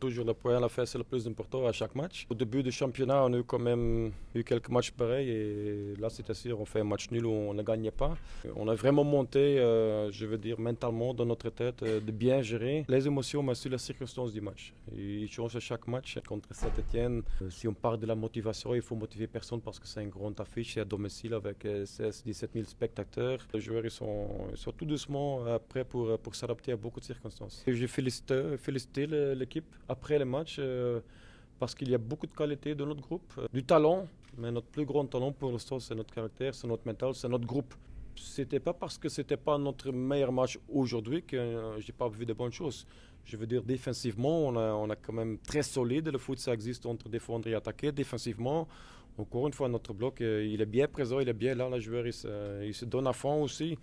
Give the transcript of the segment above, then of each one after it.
Toujours le point à la fin, c'est le plus important à chaque match. Au début du championnat, on a eu quand même eu quelques matchs pareils et là, c'était sûr, on fait un match nul où on ne gagnait pas. On a vraiment monté, je veux dire, mentalement dans notre tête, de bien gérer les émotions, mais aussi les circonstances du match. Et il change à chaque match. Contre Saint-Etienne, si on parle de la motivation, il faut motiver personne parce que c'est une grande affiche, c'est à domicile avec 16-17 000 spectateurs. Les joueurs ils sont tout doucement prêts pour s'adapter à beaucoup de circonstances. Et j'ai félicité l'équipe après le match parce qu'il y a beaucoup de qualité dans notre groupe, du talent, mais notre plus grand talent pour l'instant c'est notre caractère, c'est notre mental, c'est notre groupe. C'était pas parce que c'était pas notre meilleur match aujourd'hui que j'ai pas vu de bonnes choses. Je veux dire, défensivement, on a quand même très solide. Le foot, ça existe entre défendre et attaquer. Défensivement, encore une fois, notre bloc, il est bien présent, il est bien là. Les joueurs, ils se donnent à fond aussi.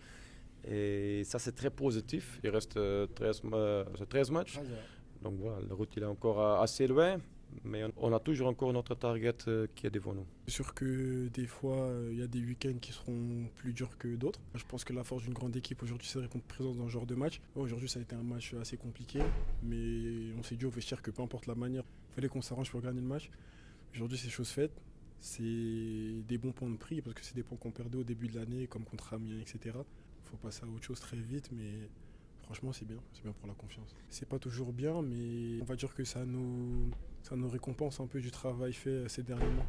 Et ça, c'est très positif. Il reste 13 matchs. Donc voilà, la route il est encore assez loin, mais on a toujours encore notre target qui est devant nous. C'est sûr que des fois, il y a des week-ends qui seront plus durs que d'autres. Je pense que la force d'une grande équipe aujourd'hui, c'est qu'on présence dans ce genre de match. Aujourd'hui, ça a été un match assez compliqué, mais on s'est dit au vestiaire que peu importe la manière, il fallait qu'on s'arrange pour gagner le match. Aujourd'hui, c'est chose faite. C'est des bons points de prix parce que c'est des points qu'on perdait au début de l'année, comme contre Amiens, etc. Il faut passer à autre chose très vite, mais franchement, c'est bien pour la confiance. C'est pas toujours bien, mais on va dire que ça nous récompense un peu du travail fait ces derniers mois.